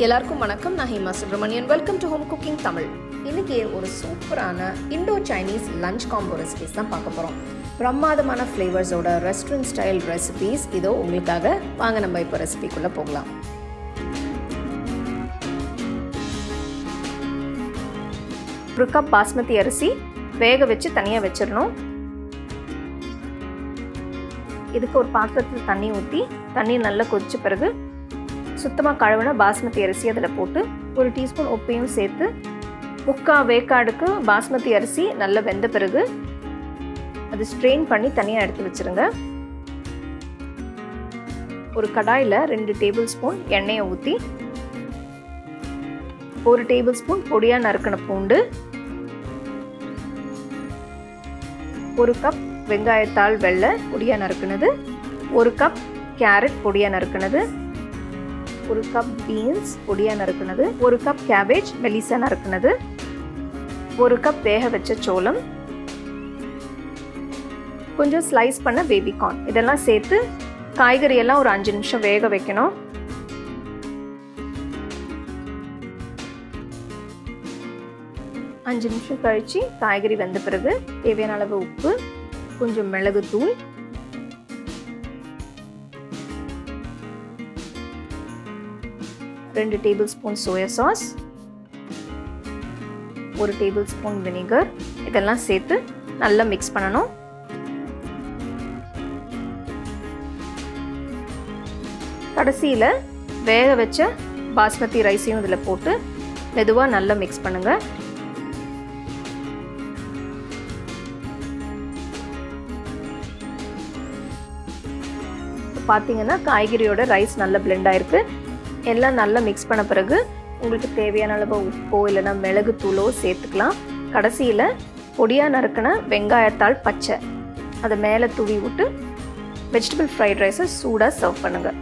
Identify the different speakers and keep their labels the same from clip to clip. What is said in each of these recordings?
Speaker 1: எல்லாருக்கும் வணக்கம். நான் Hema Subramanian. Welcome to home cooking Tamil. இன்னைக்கு ஒரு சூப்பரான Indo Chinese lunch combo recipes தான் பார்க்க போகிறோம். பிரமாதமான ஃப்ளேவர்ஸோட ரெஸ்டாரண்ட் ஸ்டைல் ரெசிபிஸ் இதோ உங்களுக்காக. வாங்க நம்ம இப்போ ரெசிபிக்குள்ளே போகலாம். ஒரு கப் பாஸ்மதி அரிசி வேக வச்சு தனியாக வச்சிடணும். இதுக்கு ஒரு பாத்திரத்தில் தண்ணி ஊற்றி தண்ணி நல்லா கொதிச்ச பிறகு சுத்தமாக கழுவின பாஸ்மதி அரிசி அதில் போட்டு ஒரு டீஸ்பூன் உப்பையும் சேர்த்து வேக்காடுக்கு பாஸ்மதி அரிசி நல்லா வெந்த பிறகு அது ஸ்ட்ரெயின் பண்ணி தனியாக எடுத்து வச்சுருங்க. ஒரு கடாயில் 2 டேபிள் ஸ்பூன் எண்ணெயை ஊற்றி 1 டேபிள் ஸ்பூன் பொடியாக நறுக்கின பூண்டு, 1 கப் வெங்காயத்தாள் வெள்ளை பொடியாக நறுக்கினது, 1 கப் கேரட் பொடியாக நறுக்கினது, 1 கப் பீன்ஸ் பொடியாக நறுக்கினது, 1 கப் கேபேஜ் மெலிசா நறுக்கினது, 1 கப் வேக வச்ச சோளம், கொஞ்சம் ஸ்லைஸ் பண்ண பேபி கார்ன். இதெல்லாம் சேர்த்து காய்கறி எல்லாம் ஒரு 5 நிமிஷம் வேக வைக்கணும். அஞ்சு நிமிஷம் கழிச்சு காய்கறி வெந்த பிறகு தேவையான அளவு உப்பு, கொஞ்சம் மிளகுத்தூள், 2 table spoon soya sauce, 1 table spoon vinegar இதெல்லாம் சேர்த்து நல்லா மிக்ஸ் பண்ணணும். கடைசியில் வேக வச்ச பாஸ்மதி ரைஸையும் இதில் போட்டு மெதுவாக நல்லா மிக்ஸ் பண்ணுங்க. பார்த்தீங்கன்னா காய்கறியோட ரைஸ் நல்லா பிளெண்ட் ஆயிருக்கு. எல்லாம் நல்லா மிக்ஸ் பண்ண பிறகு உங்களுக்கு தேவையான அளவு உப்போ இல்லைன்னா மிளகுத்தூளோ சேர்த்துக்கலாம். கடைசியில் பொடியாக நறுக்கின வெங்காயத்தாள் பச்சை அதை மேலே தூவி விட்டு வெஜிடபிள் ஃப்ரைட் ரைஸை சூடாக சர்வ் பண்ணுங்கள்.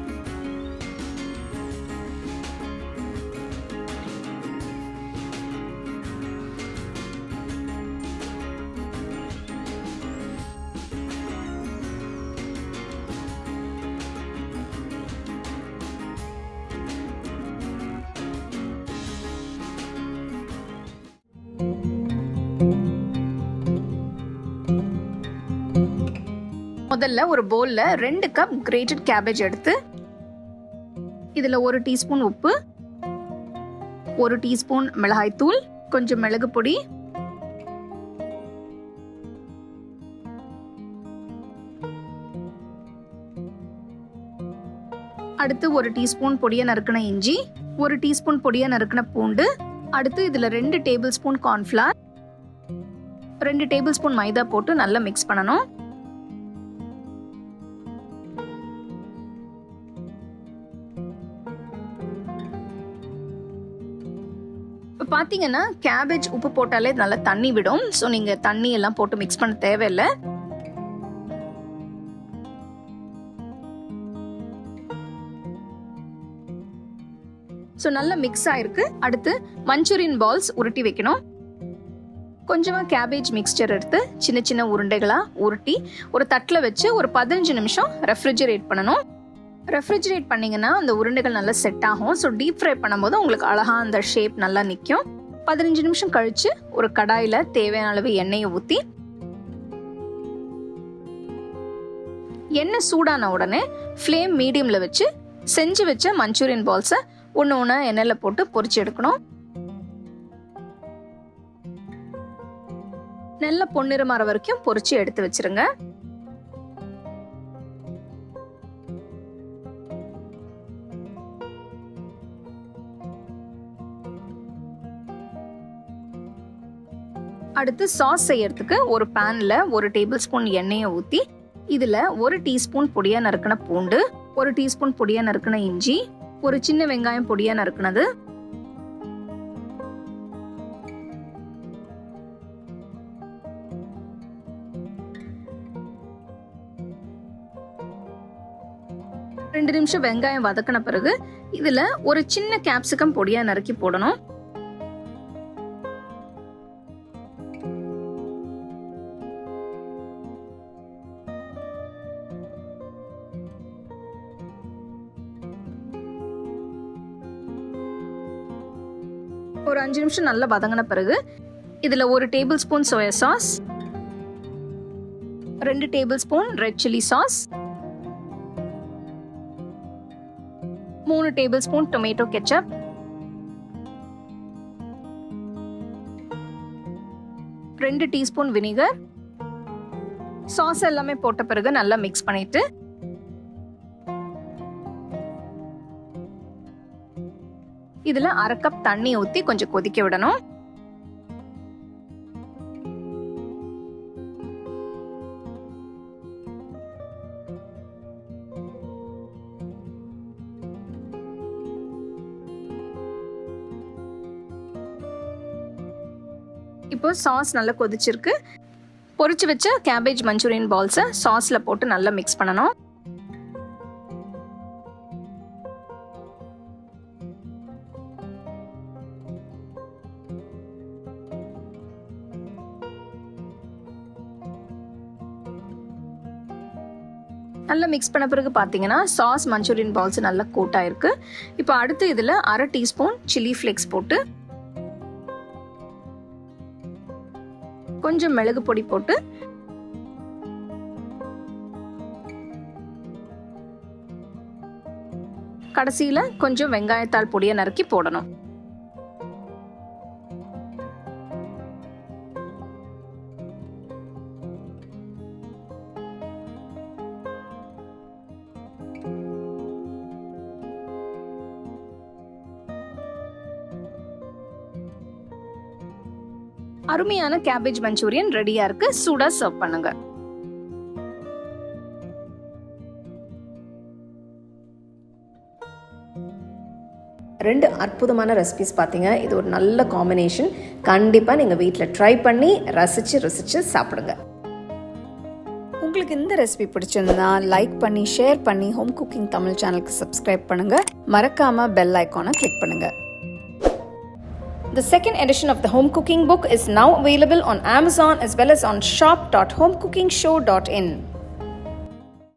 Speaker 1: முதல்ல ஒரு பவுல்ல 2 கப் கிரேட்டட் கேபேஜ் எடுத்து இதுல 1 டீஸ்பூன் உப்பு, 1 டீஸ்பூன் மிளகாய் தூள், கொஞ்சம் மிளகு பொடி, அடுத்து 1 டீஸ்பூன் பொடியா நறுக்கின இஞ்சி, 1 டீஸ்பூன் பொடியா நறுக்கின பூண்டு, அடுத்து இதுல 2 table spoon cornflour, 2 table spoon மைதா போட்டு நல்லா மிக்ஸ் பண்ணணும். இப்போ பார்த்தீங்கன்னா கேபேஜ் உப்பு போட்டாலே நல்லா தண்ணி விடும். ஸோ நீங்கள் தண்ணி எல்லாம் போட்டு மிக்ஸ் பண்ண தேவையில்லை. ஸோ நல்லா மிக்ஸ் ஆயிருக்கு. அடுத்து மஞ்சூரியன் பால்ஸ் உருட்டி வைக்கணும். கொஞ்சமாக கேபேஜ் மிக்ஸ்சர் எடுத்து சின்ன சின்ன உருண்டைகளாக உருட்டி ஒரு தட்டில் வச்சு ஒரு 15 நிமிஷம் ரெஃப்ரிஜரேட் பண்ணணும். ரெஃப்ரிஜரேட் பண்ணிங்கன்னா அந்த உருண்டைகள் நல்லா செட் ஆகும். ஸோ டீப் ஃப்ரை பண்ணும்போது உங்களுக்கு அழகாக அந்த ஷேப் நல்லா நிற்கும். 15 நிமிஷம் கழித்து ஒரு கடாயில் தேவையான அளவு எண்ணெயை ஊற்றி எண்ணெய் சூடான உடனே ஃப்ளேம் மீடியமில் வச்சு செஞ்சு வச்ச மஞ்சூரியன் பால்ஸை ஒன்று ஒன்று எண்ணெயில் போட்டு பொரிச்சு எடுக்கணும். நல்ல பொன்னிறம் வர வரைக்கும் பொரிச்சு எடுத்து வச்சிருங்க. அடுத்து சாஸ் செய்யறதுக்கு ஒரு பேன்ல 1 டேபிள் ஸ்பூன் எண்ணெயை ஊற்றி இதுல 1 டீஸ்பூன் பொடியா நறுக்கின பூண்டு, 1 டீஸ்பூன் பொடியா நறுக்கின இஞ்சி, ஒரு சின்ன வெங்காயம் பொடியா நறுக்கினது, ரெண்டு நிமிஷம் வெங்காயம் வதக்கின பிறகு இதுல ஒரு சின்ன கேப்சிகம் பொடியா நறுக்கி போடணும். ஒரு 5 நிமிஷம் நல்லா வதங்கின பிறகு இதில் 1 table spoon soya sauce, 2 table spoon red chilli sauce, 3 table spoon tomato ketchup, 2 teaspoon vinegar, sauce எல்லாமே போட்ட பிறகு நல்லா மிக்ஸ் பண்ணிட்டு இதுல 1/2 கப் தண்ணி ஊத்தி கொஞ்சம் கொதிக்க விடணும். இப்போ சாஸ் நல்லா கொதிச்சிருக்கு. பொரிச்சு வச்ச கேபேஜ் மஞ்சூரியன் பால்ஸை சாஸ்ல போட்டு நல்லா மிக்ஸ் பண்ணணும். நல்லா மிக்ஸ் பண்ண பிறகு பார்த்தீங்கன்னா சாஸ் மஞ்சூரியன் பால்ஸ் நல்லா கோட் ஆயிருக்கு. இப்போ அடுத்து இதில் 1/2 டீஸ்பூன் சில்லி ஃப்ளேக்ஸ் போட்டு கொஞ்சம் மிளகு பொடி போட்டு கடைசியில் கொஞ்சம் வெங்காயத்தாள் பொடியை நறுக்கி போடணும். அருமையான கேபேஜ் மஞ்சூரியன் ரெடியா இருக்கு. சூடா சர்வ் பண்ணுங்க.
Speaker 2: ரெண்டு அற்புதமான ரெசிபிஸ் பார்த்தீங்க. இது ஒரு நல்ல காம்பினேஷன். கண்டிப்பாக நீங்கள் வீட்டில் ட்ரை பண்ணி ரசித்து சாப்பிடுங்க.
Speaker 3: உங்களுக்கு இந்த ரெசிபி பிடிச்சிருந்தா லைக் பண்ணி ஷேர் பண்ணி ஹோம் குக்கிங் தமிழ் சேனலுக்கு சப்ஸ்கிரைப் பண்ணுங்க. மறக்காம பெல் ஐக்கானை கிளிக் பண்ணுங்க.
Speaker 1: The second edition of the home cooking book is now available on Amazon as well as on shop.homecookingshow.in.